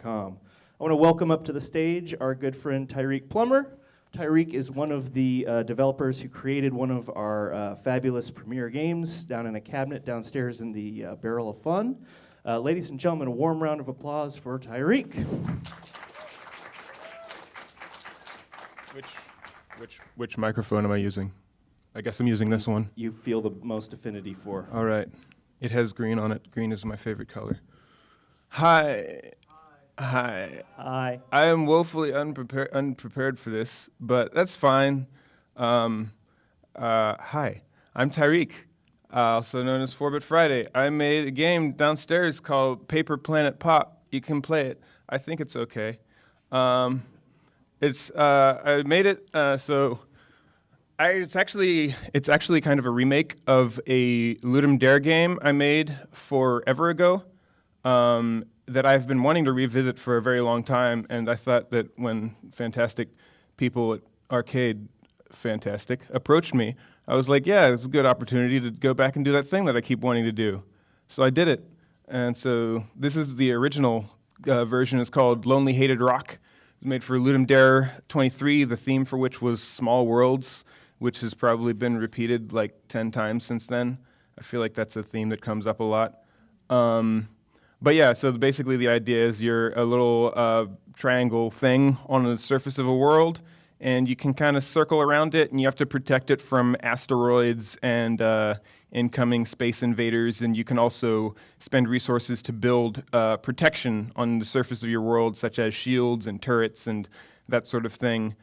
Catacomb. I want to welcome up to the stage our good friend Tyriq Plummer. Tyriq is one of the developers who created one of our fabulous premiere games down in a cabinet downstairs in the Barrel of Fun. Ladies and gentlemen, a warm round of applause for Tyriq. Which microphone am I using? I guess I'm using this one. You feel the most affinity for. All right. It has green on it. Green is my favorite color. Hi. Hi. Hi. I am woefully unprepared for this, but that's fine. Hi. I'm Tyriq, also known as 4-Bit Friday. I made a game downstairs called Paper Planet Pop. You can play it. I think it's okay. I made it it's actually kind of a remake of a Ludum Dare game I made forever ago that I've been wanting to revisit for a very long time, and I thought that when fantastic people at Arcade Fantastic approached me, I was like, yeah, it's a good opportunity to go back and do that thing that I keep wanting to do. So I did it, and so this is the original version. It's called Lonely Hated Rock. It was made for Ludum Dare 23, the theme for which was Small Worlds, which has probably been repeated like 10 times since then. I feel like that's a theme that comes up a lot. But yeah, so basically the idea is you're a little triangle thing on the surface of a world, and you can kind of circle around it, and you have to protect it from asteroids and incoming space invaders, and you can also spend resources to build protection on the surface of your world, such as shields and turrets and that sort of thing.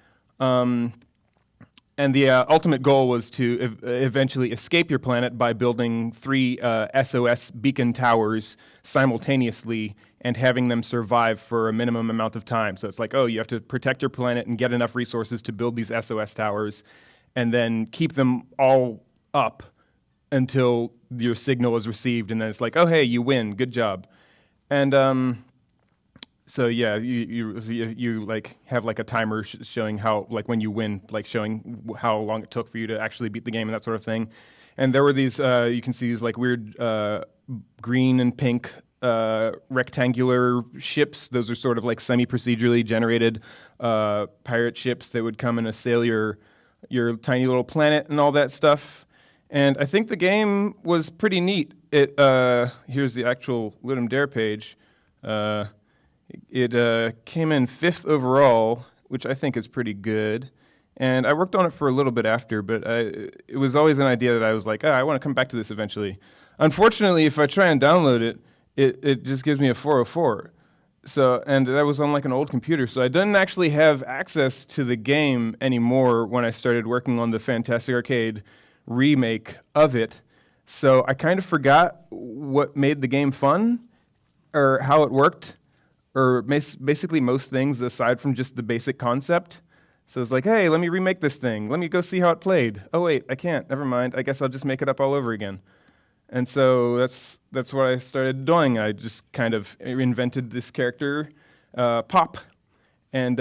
And the ultimate goal was to eventually escape your planet by building 3 SOS beacon towers simultaneously and having them survive for a minimum amount of time. So it's like, oh, you have to protect your planet and get enough resources to build these SOS towers and then keep them all up until your signal is received. And then it's like, oh, hey, you win. Good job. And so yeah, you like have like a timer showing how, like when you win, like showing how long it took for you to actually beat the game and that sort of thing. And there were these, you can see these like weird green and pink rectangular ships. Those are sort of like semi-procedurally generated pirate ships that would come and assail your tiny little planet and all that stuff. And I think the game was pretty neat. It here's the actual Ludum Dare page. It came in 5th overall, which I think is pretty good. And I worked on it for a little bit after, but it was always an idea that I was like, I want to come back to this eventually. Unfortunately, if I try and download it, it just gives me a 404. So, and that was on like an old computer, so I didn't actually have access to the game anymore when I started working on the Fantastic Arcade remake of it. So I kind of forgot what made the game fun, or how it worked, or basically most things aside from just the basic concept. So it's like, hey, let me remake this thing. Let me go see how it played. Oh wait, I can't. Never mind. I guess I'll just make it up all over again. And so that's what I started doing. I just kind of invented this character, Pop, and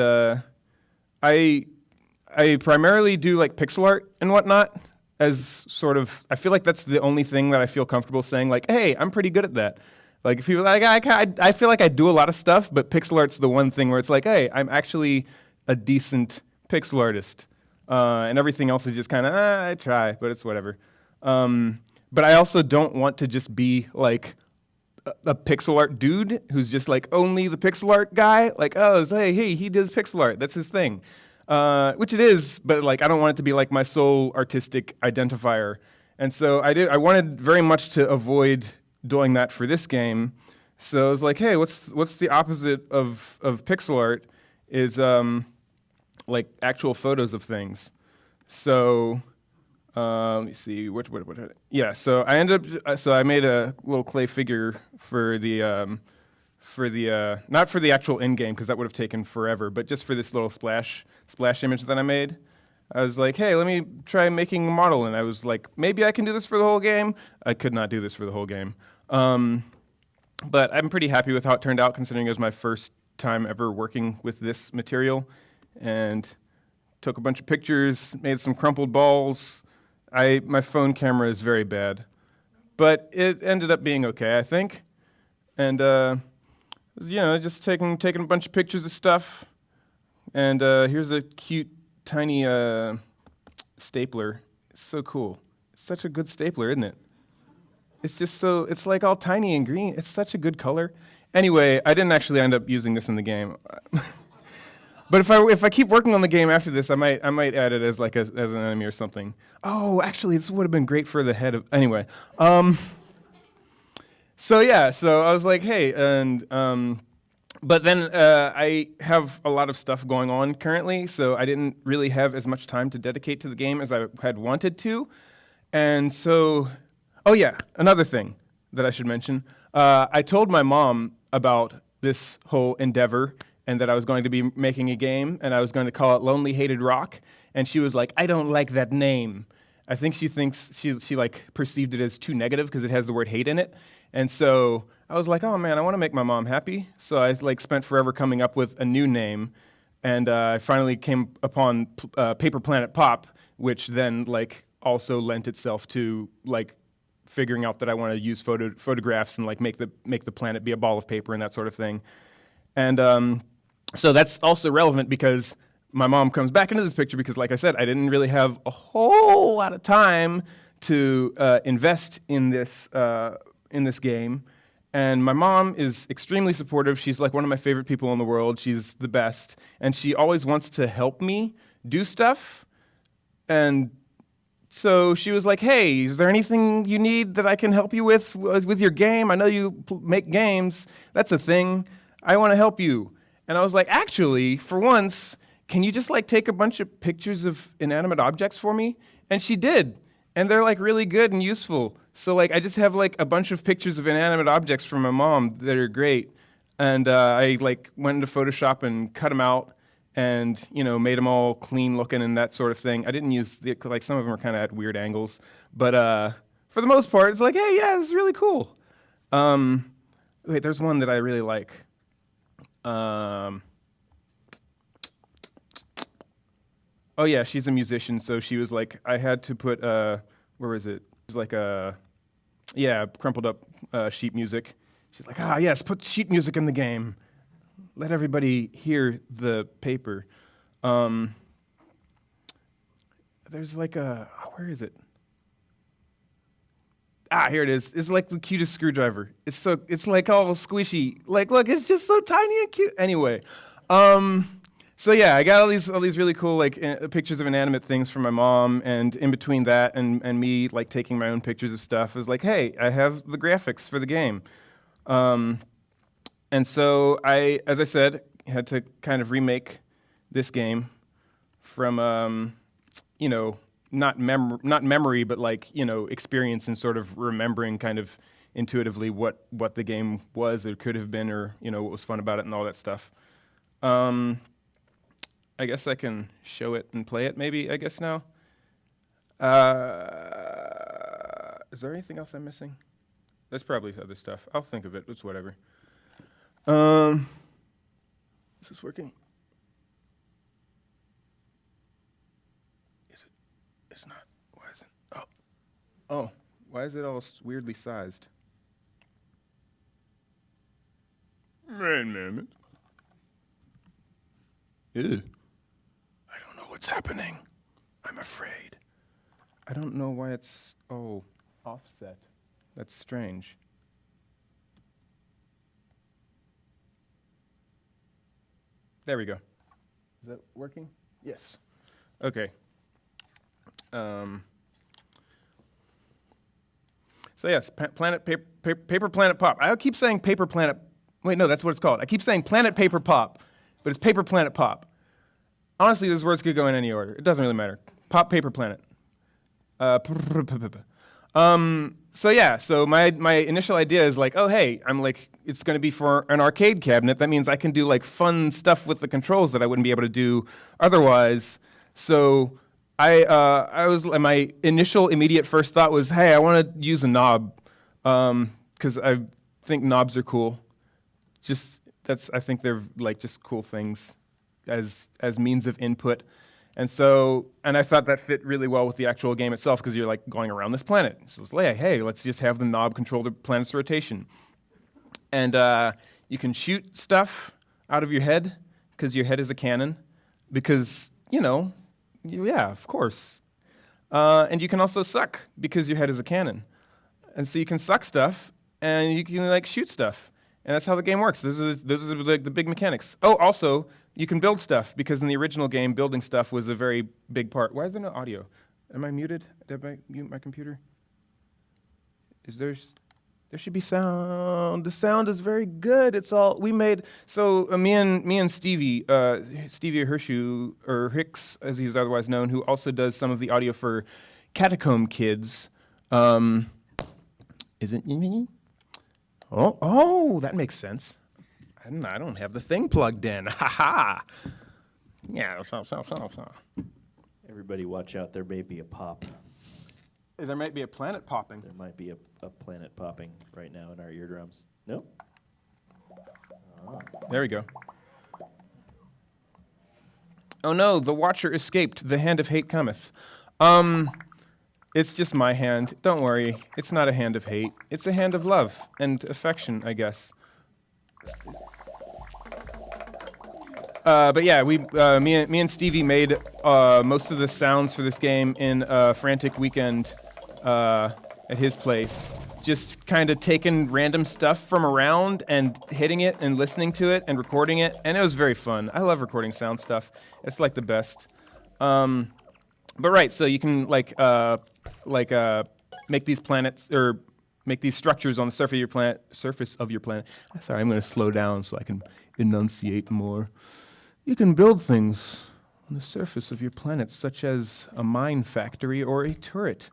I primarily do like pixel art and whatnot. As sort of, I feel like that's the only thing that I feel comfortable saying. Like, hey, I'm pretty good at that. Like, if people like, I feel like I do a lot of stuff, but pixel art's the one thing where it's like, hey, I'm actually a decent pixel artist. And everything else is just kind of, I try, but it's whatever. But I also don't want to just be like a pixel art dude who's just like only the pixel art guy. Like, oh, hey, he does pixel art. That's his thing. Which it is, but like I don't want it to be like my sole artistic identifier. And so I wanted very much to avoid doing that for this game. So I was like, hey, what's the opposite of pixel art is like actual photos of things. So let me see, what yeah, so I made a little clay figure for the not for the actual in-game, because that would have taken forever, but just for this little splash image that I made. I was like, hey, let me try making a model, and I was like, maybe I can do this for the whole game. I could not do this for the whole game. But I'm pretty happy with how it turned out, considering it was my first time ever working with this material, and took a bunch of pictures, made some crumpled balls. My phone camera is very bad, but it ended up being okay, I think. And was, just taking a bunch of pictures of stuff. And here's a cute, tiny stapler. It's so cool. It's such a good stapler, isn't it? It's like all tiny and green. It's such a good color. Anyway, I didn't actually end up using this in the game. But if I keep working on the game after this, I might add it as as an enemy or something. Oh, actually, this would have been great for the head of anyway. So I was like, hey, and but then I have a lot of stuff going on currently, so I didn't really have as much time to dedicate to the game as I had wanted to, and so, oh yeah, another thing that I should mention. I told my mom about this whole endeavor and that I was going to be making a game, and I was going to call it Lonely Hated Rock, and she was like, I don't like that name. I think she thinks she like perceived it as too negative because it has the word hate in it, and so I was like, oh man, I want to make my mom happy, so I like spent forever coming up with a new name, and I finally came upon Paper Planet Pop, which then like also lent itself to like figuring out that I want to use photographs and like make the planet be a ball of paper and that sort of thing, and so that's also relevant because my mom comes back into this picture because, like I said, I didn't really have a whole lot of time to invest in this game. And my mom is extremely supportive. She's like one of my favorite people in the world. She's the best. And she always wants to help me do stuff. And so she was like, hey, is there anything you need that I can help you with your game? I know you make games. That's a thing. I want to help you. And I was like, actually, for once, can you just like take a bunch of pictures of inanimate objects for me? And she did. And they're like really good and useful. So like I just have like a bunch of pictures of inanimate objects from my mom that are great. And I like went into Photoshop and cut them out and made them all clean looking and that sort of thing. I didn't use like some of them are kind of at weird angles, but for the most part, it's like, hey, yeah, this is really cool. Wait, there's one that I really like. Oh yeah, she's a musician, so she was like, I had to put where is it? It was like crumpled up sheet music. She's like, yes, put sheet music in the game. Let everybody hear the paper. There's like where is it? Here it is. It's like the cutest screwdriver. It's like all squishy. Like, look, it's just so tiny and cute. Anyway, so yeah, I got all these really cool like pictures of inanimate things from my mom, and in between that and me like taking my own pictures of stuff, I was like, hey, I have the graphics for the game, and so I, as I said, had to kind of remake this game from not memory, but like experience and sort of remembering kind of intuitively what the game was or could have been, or what was fun about it and all that stuff. I guess I can show it and play it maybe, I guess now. Is there anything else I'm missing? There's probably other stuff. I'll think of it. It's whatever. Is this working? Is it? It's not. Why is it? Oh. Why is it all weirdly sized? Man. Ew. I don't know what's happening. I'm afraid. I don't know why it's offset. That's strange. There we go. Is that working? Yes. Okay. So yes, Paper Planet Pop. I keep saying Paper Planet. Wait, no, that's what it's called. I keep saying Planet Paper Pop, but it's Paper Planet Pop. Honestly, those words could go in any order. It doesn't really matter. Pop, Paper Planet. So yeah, so my initial idea is like, oh hey, I'm like, it's going to be for an arcade cabinet. That means I can do like fun stuff with the controls that I wouldn't be able to do otherwise. So my initial immediate first thought was, hey, I want to use a knob, because I think knobs are cool. I think they're like just cool things as means of input. And I thought that fit really well with the actual game itself because you're like going around this planet. So it's like, hey, let's just have the knob control the planet's rotation. And You can shoot stuff out of your head because your head is a cannon. Because, yeah, of course. And you can also suck because your head is a cannon. And so you can suck stuff and you can like shoot stuff. And that's how the game works. Those are like the big mechanics. Oh, also, you can build stuff because in the original game, building stuff was a very big part. Why is there no audio? Am I muted? Did I mute my computer? There should be sound. The sound is very good. It's all we made. So me and Stevie Hershu, or Hicks as he's otherwise known, who also does some of the audio for Catacomb Kids. Isn't me? Oh, that makes sense. I don't have the thing plugged in. Ha ha. Yeah. Everybody watch out, there may be a pop. There might be a planet popping. There might be a planet popping right now in our eardrums. No? Oh. There we go. Oh no, the Watcher escaped. The hand of hate cometh. It's just my hand. Don't worry. It's not a hand of hate. It's a hand of love and affection, I guess. But yeah, me and Stevie made most of the sounds for this game in a frantic weekend at his place. Just kind of taking random stuff from around and hitting it and listening to it and recording it, and it was very fun. I love recording sound stuff. It's like the best. But right, so you can make these planets or make these structures on the surface of your planet. Sorry, I'm going to slow down so I can enunciate more. You can build things on the surface of your planet, such as a mine factory or a turret.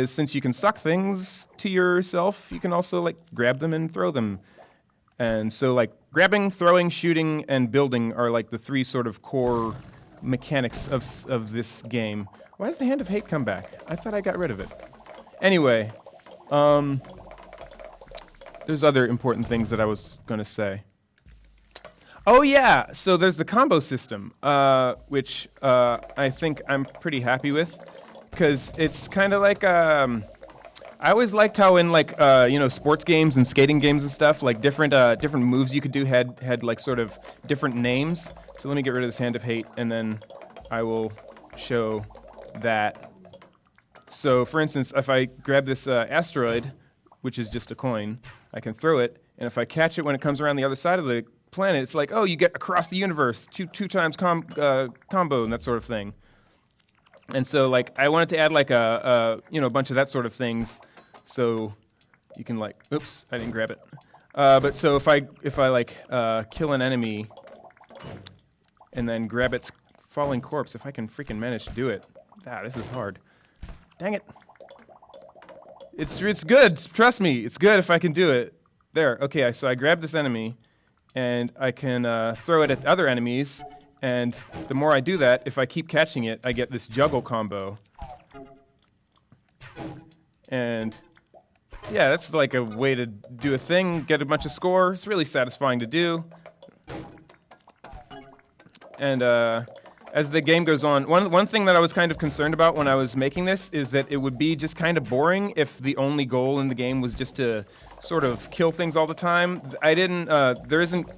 Since you can suck things to yourself, you can also grab them and throw them. And so grabbing, throwing, shooting, and building are the three sort of core mechanics of this game. Why does the Hand of Hate come back? I thought I got rid of it. Anyway, there's other important things that I was going to say. Oh yeah, so there's the combo system, which I think I'm pretty happy with, because it's kind of like I always liked how in sports games and skating games and stuff, different moves you could do had sort of different names. So let me get rid of this Hand of Hate, and then I will show that. So for instance, if I grab this asteroid, which is just a coin, I can throw it, and if I catch it when it comes around the other side of the planet, it's like, oh, you get across the universe, two times combo and that sort of thing. And so I wanted to add a bunch of that sort of things, so you can oops, I didn't grab it. But so if I kill an enemy and then grab its falling corpse, if I can freaking manage to do it. This is hard. Dang it. It's good. Trust me, it's good if I can do it. There. Okay, so I grab this enemy, and I can throw it at other enemies, and the more I do that, if I keep catching it, I get this juggle combo. And yeah, that's a way to do a thing, get a bunch of score. It's really satisfying to do. And as the game goes on, one thing that I was kind of concerned about when I was making this is that it would be just kind of boring if the only goal in the game was just to sort of kill things all the time. There isn't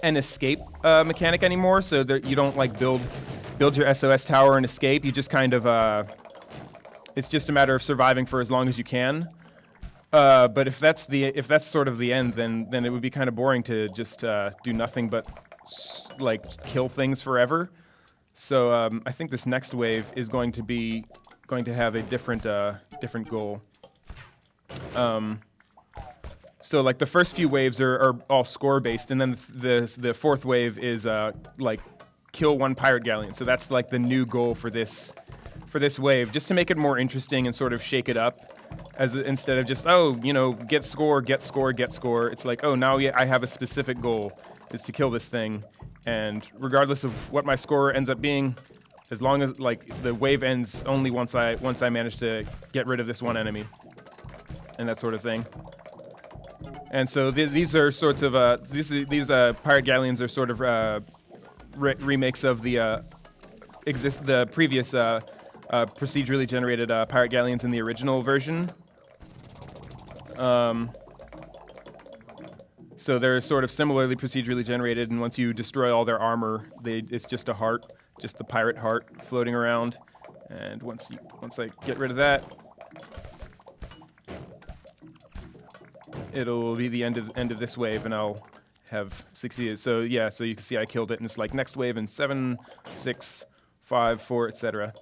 an escape mechanic anymore, so that you don't build your SOS tower and escape. You just kind of, it's just a matter of surviving for as long as you can. But if that's sort of the end, then it would be kind of boring to just do nothing but kill things forever. So I think this next wave is going to have a different goal. So the first few waves are all score based, and then the fourth wave is kill one pirate galleon. So that's the new goal for this wave, just to make it more interesting and sort of shake it up, instead of just get score. It's now I have a specific goal, is to kill this thing. And regardless of what my score ends up being, as long as the wave ends only once I manage to get rid of this one enemy, and that sort of thing. And so these are sorts of these pirate galleons are sort of remakes of the previous procedurally generated pirate galleons in the original version. So they're sort of similarly procedurally generated, and once you destroy all their armor, it's just a heart, just the pirate heart floating around. And once I get rid of that, it'll be the end of this wave, and I'll have succeeded. So yeah, so you can see I killed it, and it's like next wave in 7, 6, 5, 4, etc.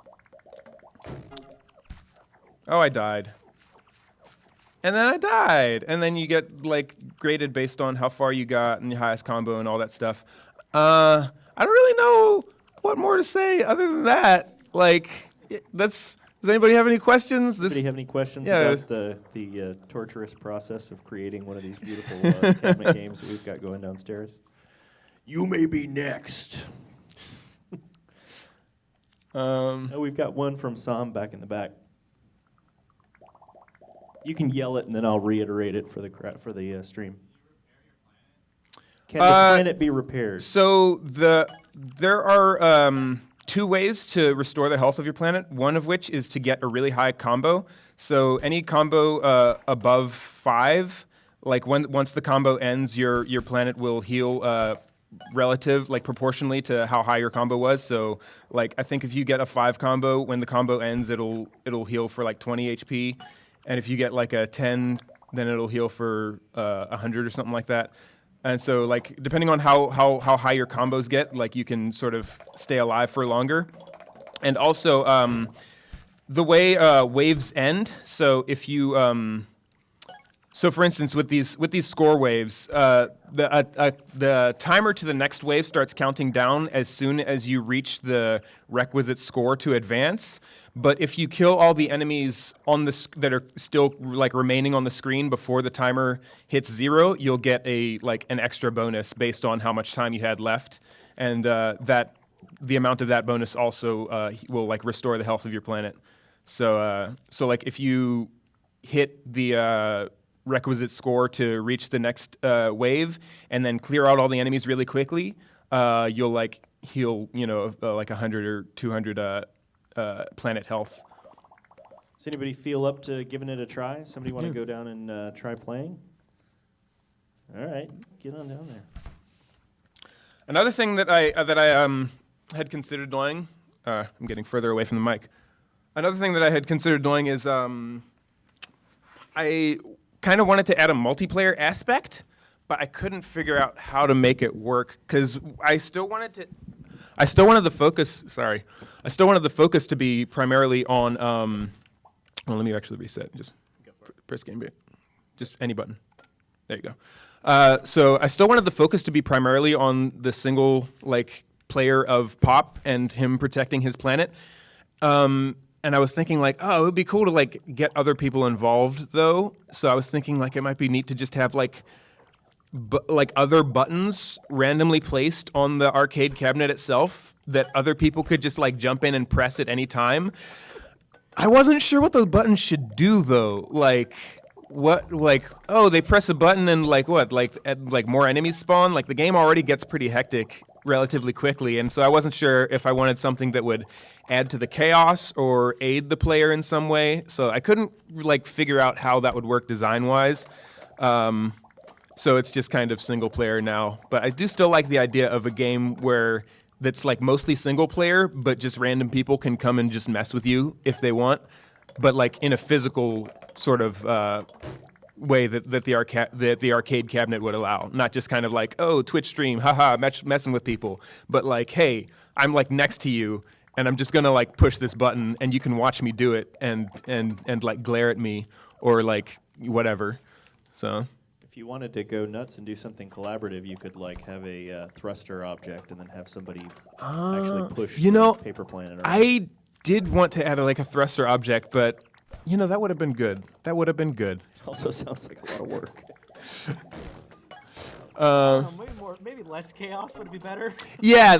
Oh, I died. And then I died. And then you get like graded based on how far you got and your highest combo and all that stuff. I don't really know what more to say other than that. Like, does anybody have any questions? Anybody have any questions Yeah. about the torturous process of creating one of these beautiful cabinet games that we've got going downstairs? You may be next. Oh, we've got one from Sam back in the back. You can yell it, and then I'll reiterate it for the stream. Can the planet be repaired? So there are 2 ways to restore the health of your planet. One of which is to get a really high combo. So any combo above 5, like once the combo ends, your planet will heal proportionally to how high your combo was. So like I think if you get a 5 combo, when the combo ends, it'll heal for like 20 HP. And if you get like a 10, then it'll heal for 100 or something like that. And so, like, depending on how high your combos get, like, you can sort of stay alive for longer. And also, the way waves end. So if you, so for instance, with these score waves, the timer to the next wave starts counting down as soon as you reach the requisite score to advance. But if you kill all the enemies that are still like remaining on the screen before the timer hits 0, you'll get an extra bonus based on how much time you had left, and the amount of that bonus also will like restore the health of your planet. So like if you hit the requisite score to reach the next wave and then clear out all the enemies really quickly, you'll like heal like 100 or 200 planet health. Does anybody feel up to giving it a try? Somebody want to go down and try playing? All right, get on down there. Another thing that I had considered doing, I'm getting further away from the mic. Another thing that I had considered doing is I kind of wanted to add a multiplayer aspect, but I couldn't figure out how to make it work because I still wanted the focus to be primarily on. Well, let me actually reset. Just press game B. Just any button. There you go. So I still wanted the focus to be primarily on the single player of Pop and him protecting his planet. And I was thinking it would be cool to get other people involved though. So I was thinking it might be neat to just have other buttons randomly placed on the arcade cabinet itself that other people could just jump in and press at any time. I wasn't sure what those buttons should do though. They press a button and more enemies spawn. The game already gets pretty hectic relatively quickly, and so I wasn't sure if I wanted something that would add to the chaos or aid the player in some way. So I couldn't figure out how that would work design-wise. So it's just kind of single player now. But I do still like the idea of a game that's mostly single player, but just random people can come and just mess with you if they want, but in a physical sort of way that the arcade cabinet would allow. Not just kind of Twitch stream, haha, messing with people, but hey, I'm next to you, and I'm just gonna push this button, and you can watch me do it, and glare at me, or whatever. So. If you wanted to go nuts and do something collaborative, you could have a thruster object and then have somebody actually push the paper planet around. I did want to add a thruster object, but that would have been good. That would have been good. Also sounds like a lot of work. Maybe less chaos would be better. Yeah,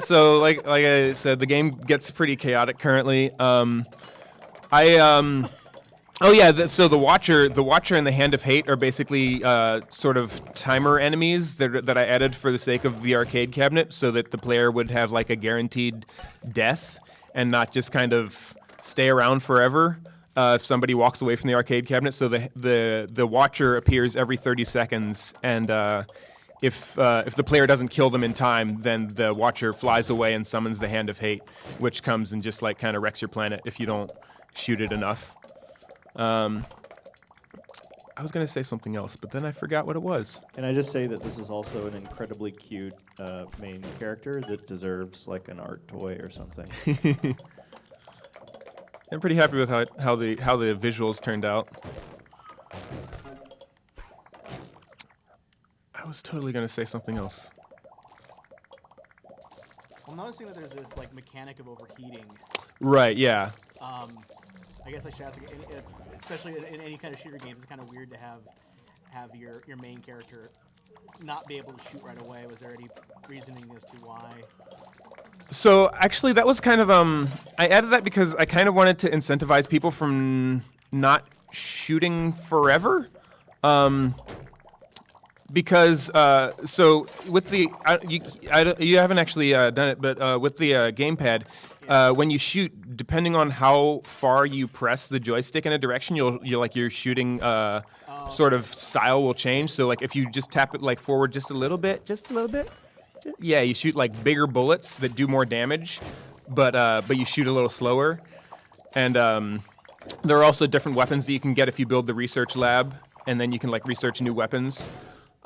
so I said, the game gets pretty chaotic currently. So the Watcher and the Hand of Hate are basically sort of timer enemies that I added for the sake of the arcade cabinet, so that the player would have a guaranteed death and not just kind of stay around forever. if somebody walks away from the arcade cabinet. So the watcher appears every 30 seconds, and if the player doesn't kill them in time, then the watcher flies away and summons the Hand of Hate, which comes and just like kind of wrecks your planet if you don't shoot it enough. I was going to say something else, but then I forgot what it was. And I just say that this is also an incredibly cute main character that deserves like an art toy or something. I'm pretty happy with how the visuals turned out. I was totally going to say something else. I'm noticing that there's this like mechanic of overheating. Right, yeah. I guess I should ask, especially in any kind of shooter games, it's kind of weird to have your main character not be able to shoot right away. Was there any reasoning as to why? So actually, that was kind of I added that because I kind of wanted to incentivize people from not shooting forever. Because so with the you haven't actually done it, but with the gamepad, when you shoot, depending on how far you press the joystick in a direction, your shooting sort of style will change. So like if you just tap it like forward just a little bit, yeah, you shoot like bigger bullets that do more damage, but you shoot a little slower. And there are also different weapons that you can get if you build the research lab, and then you can like research new weapons.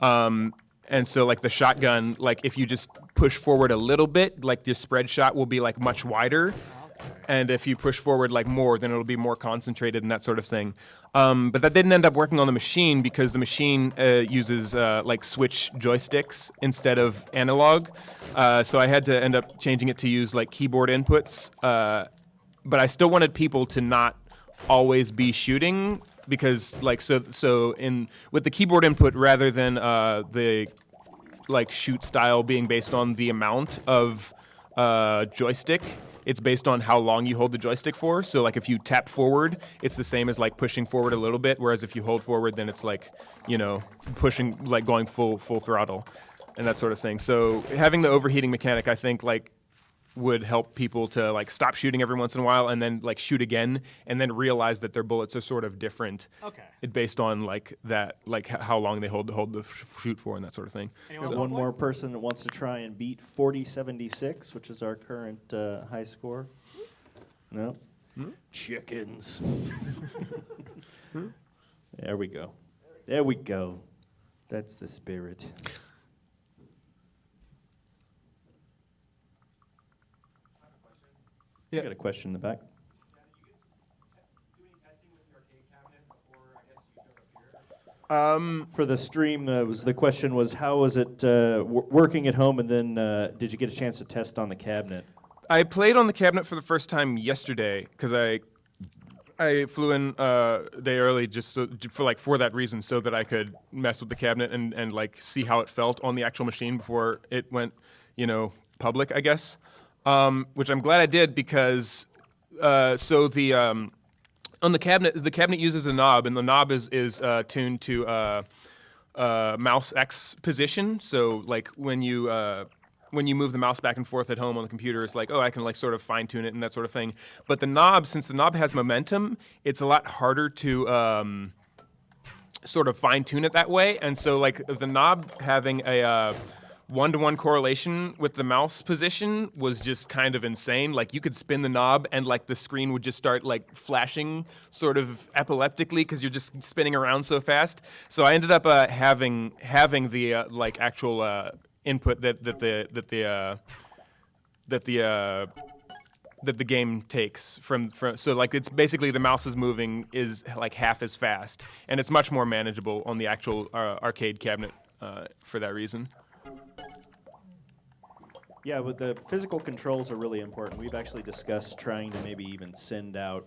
And so like the shotgun, like if you just push forward a little bit, like your spread shot will be like much wider. And if you push forward like more, then it'll be more concentrated and that sort of thing. But that didn't end up working on the machine because the machine uses like switch joysticks instead of analog. So I had to end up changing it to use like keyboard inputs. But I still wanted people to not always be shooting, because like so in with the keyboard input, rather than the like shoot style being based on the amount of joystick, it's based on how long you hold the joystick for. So like if you tap forward, it's the same as like pushing forward a little bit, whereas if you hold forward, then it's like, you know, pushing, like going full throttle and that sort of thing. So having the overheating mechanic, I think, like would help people to like stop shooting every once in a while and then like shoot again and then realize that their bullets are sort of different. Okay. Based on like that, like how long they hold the shoot for and that sort of thing. There's one more person that wants to try and beat 4076, which is our current high score. No? Chickens. There we go. There we go. That's the spirit. Yeah. I got a question in the back. For the stream, the question was, how was it working at home, and then did you get a chance to test on the cabinet? I played on the cabinet for the first time yesterday because I flew in a day early just for that reason, so that I could mess with the cabinet and like see how it felt on the actual machine before it went, public, I guess. Which I'm glad I did, because on the cabinet uses a knob, and the knob is tuned to mouse X position. So like when you move the mouse back and forth at home on the computer, it's like, oh, I can like sort of fine tune it and that sort of thing. But the knob, since the knob has momentum, it's a lot harder to sort of fine tune it that way. And so like the knob having a 1-to-1 correlation with the mouse position was just kind of insane. Like you could spin the knob and like the screen would just start like flashing sort of epileptically because you're just spinning around so fast. So I ended up having the like actual input that the game takes from so like it's basically the mouse is moving is like half as fast, and it's much more manageable on the actual arcade cabinet for that reason. Yeah, but the physical controls are really important. We've actually discussed trying to maybe even send out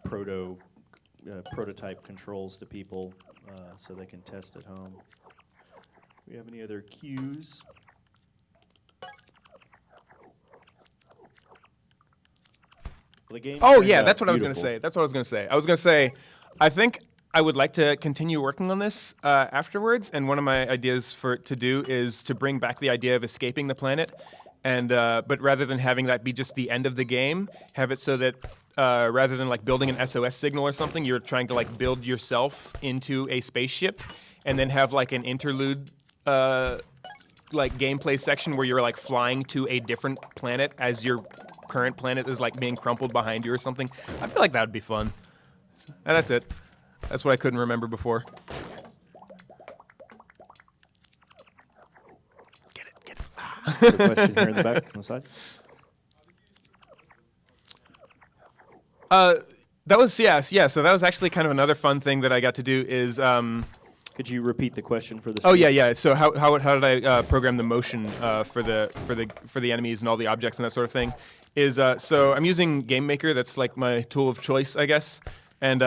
prototype controls to people so they can test at home. Do we have any other cues? The game. Oh yeah, that's what I was going to say. I was going to say, I think I would like to continue working on this afterwards, and one of my ideas to do is to bring back the idea of escaping the planet And but rather than having that be just the end of the game, have it so that rather than like building an SOS signal or something, you're trying to like build yourself into a spaceship, and then have like an interlude like gameplay section where you're like flying to a different planet as your current planet is like being crumpled behind you or something. I feel like that would be fun. And that's it. That's what I couldn't remember before. Good question here in the back on the side. That was yeah. So that was actually kind of another fun thing that I got to do is. Could you repeat the question for the? Oh yeah. So how did I program the motion for the enemies and all the objects and that sort of thing? Is so I'm using Game Maker. That's like my tool of choice, I guess. And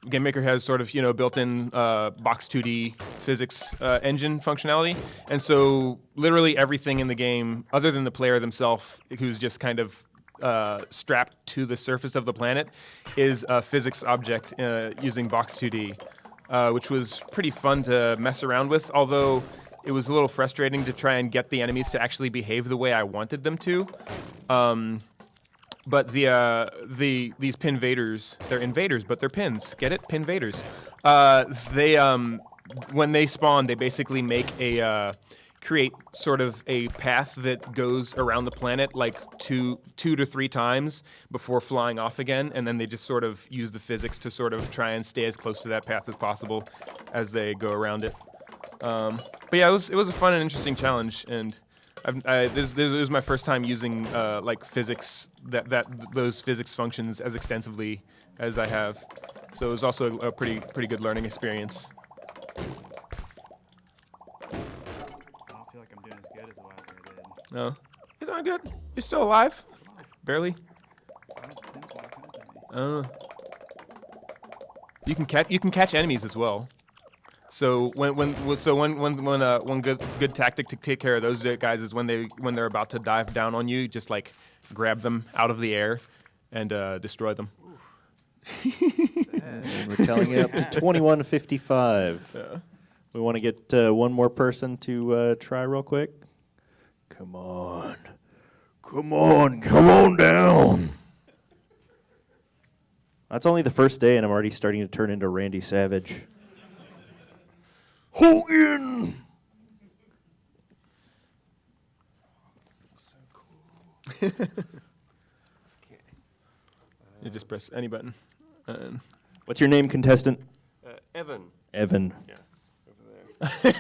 Game Maker has sort of built-in box 2D physics engine functionality, and so literally everything in the game, other than the player themselves, who's just kind of strapped to the surface of the planet, is a physics object using box 2D, which was pretty fun to mess around with. Although it was a little frustrating to try and get the enemies to actually behave the way I wanted them to. But these pinvaders, they're invaders, but they're pins. Get it? Pinvaders. They when they spawn, they basically make create sort of a path that goes around the planet like two to three times before flying off again, and then they just sort of use the physics to sort of try and stay as close to that path as possible as they go around it. But yeah, it was a fun and interesting challenge, and this was my first time using like physics those physics functions as extensively as I have. So it was also a pretty good learning experience. I don't feel like I'm doing as good as the last guy did. No, you're doing good. You're still alive, barely. You can catch enemies as well. So one good tactic to take care of those guys is when they're about to dive down on you, just like grab them out of the air and destroy them. We're telling it up to 21:55. Yeah. We want to get one more person to try real quick. Come on down. That's only the first day, and I'm already starting to turn into Randy Savage. Hogan! So cool. You just press any button. What's your name, contestant? Evan. Evan. Yeah, it's over there.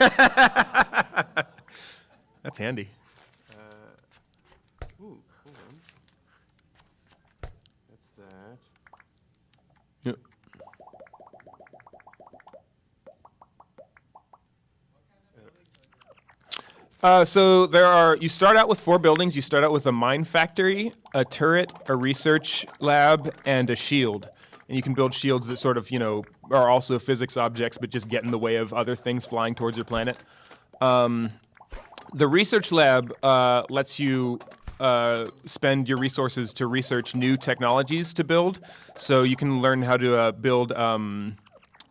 That's handy. Ooh, hold on. That's that. Yep. So you start out with 4 buildings. You start out with a mine factory, a turret, a research lab, and a shield. And you can build shields that sort of, are also physics objects, but just get in the way of other things flying towards your planet. The research lab lets you spend your resources to research new technologies to build. So you can learn how to build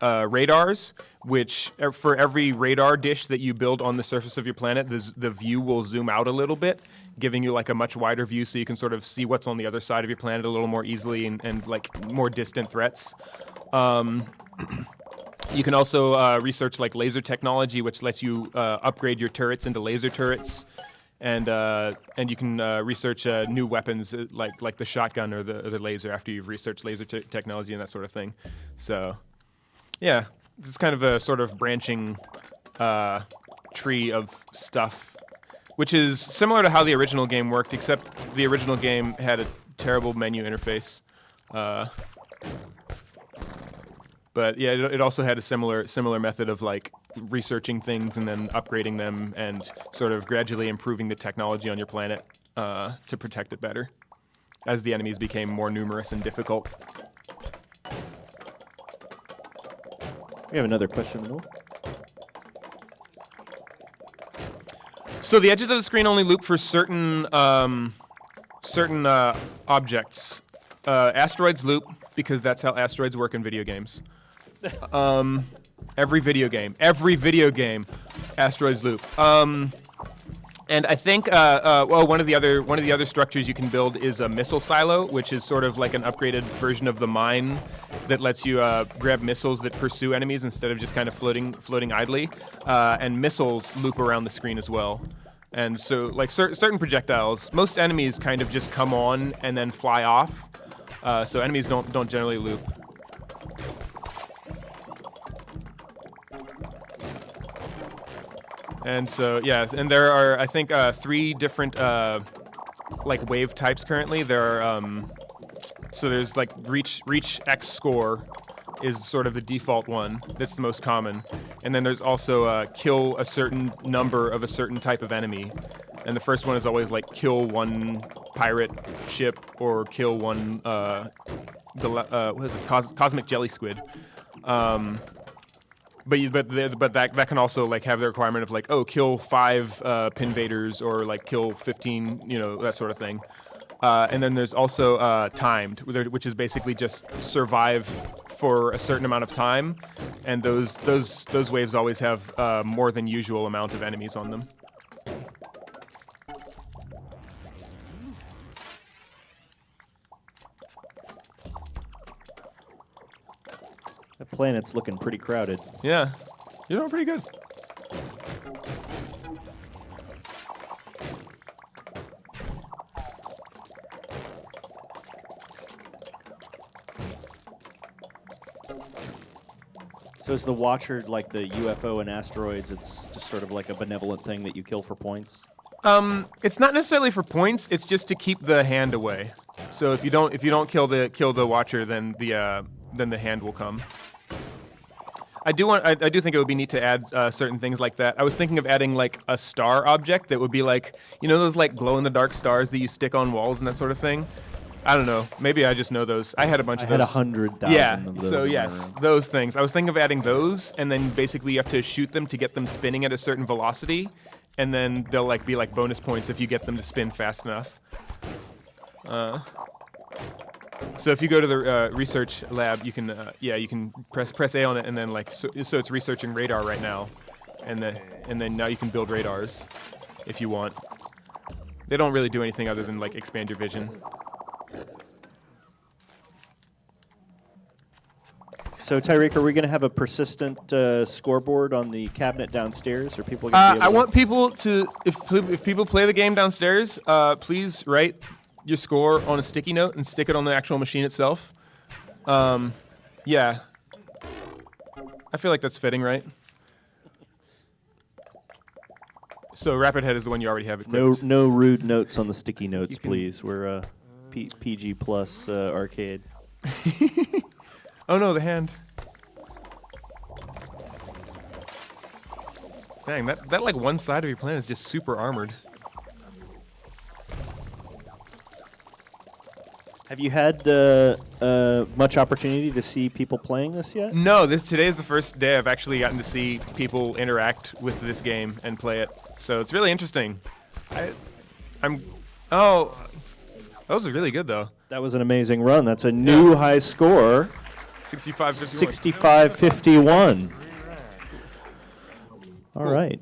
radars, which for every radar dish that you build on the surface of your planet, the view will zoom out a little bit, giving you like a much wider view so you can sort of see what's on the other side of your planet a little more easily and like more distant threats. You can also research like laser technology, which lets you upgrade your turrets into laser turrets. And you can research new weapons like the shotgun or the laser after you've researched laser technology and that sort of thing. So, yeah, it's kind of a sort of branching tree of stuff, which is similar to how the original game worked, except the original game had a terrible menu interface. But yeah, it also had a similar method of like researching things and then upgrading them and sort of gradually improving the technology on your planet to protect it better as the enemies became more numerous and difficult. We have another question in the middle. So the edges of the screen only loop for certain objects. Asteroids loop because that's how asteroids work in video games. Every video game, asteroids loop. And I think, well, one of the other structures you can build is a missile silo, which is sort of like an upgraded version of the mine that lets you grab missiles that pursue enemies instead of just kind of floating idly. And missiles loop around the screen as well. And so, like certain projectiles, most enemies kind of just come on and then fly off. So enemies don't generally loop. And so, yeah, and there are, I think, 3 different, like, wave types currently. There are, so there's, like, reach X score is sort of the default one. That's the most common. And then there's also, kill a certain number of a certain type of enemy. And the first one is always, like, kill 1 pirate ship or kill 1, what is it, cosmic jelly squid. But that can also like have the requirement of like, oh, kill 5 pinvaders or like kill 15, you know, that sort of thing. And then there's also timed, which is basically just survive for a certain amount of time, and those waves always have more than usual amount of enemies on them. The planet's looking pretty crowded. Yeah, you're doing pretty good. So is the Watcher like the UFO and asteroids? It's just sort of like a benevolent thing that you kill for points? It's not necessarily for points. It's just to keep the hand away. So if you don't kill the Watcher, then the hand will come. I do think it would be neat to add certain things like that. I was thinking of adding like a star object that would be like, you know, those like glow in the dark stars that you stick on walls and that sort of thing. I don't know. Maybe I just know those. I had a bunch of those. I had 100,000 yeah, of those. so in my yes, room. those things. I was thinking of adding those, and then basically you have to shoot them to get them spinning at a certain velocity, and then they'll like be like bonus points if you get them to spin fast enough. So if you go to the research lab, you can you can press A on it, and then like so it's researching radar right now, and then now you can build radars if you want. They don't really do anything other than like expand your vision. So Tyreke, are we going to have a persistent scoreboard on the cabinet downstairs? Are people going to be able I want people to, if people play the game downstairs, please write your score on a sticky note and stick it on the actual machine itself. Yeah. I feel like that's fitting, right? So Rapid Head is the one you already have equipped. No rude notes on the sticky notes, please. We're PG plus arcade. Oh no, the hand. Dang, that like one side of your planet is just super armored. Have you had much opportunity to see people playing this yet? No, today is the first day I've actually gotten to see people interact with this game and play it. So it's really interesting. Oh, that was really good though. That was an amazing run. That's a new high score. 65-51. 65-51. All right.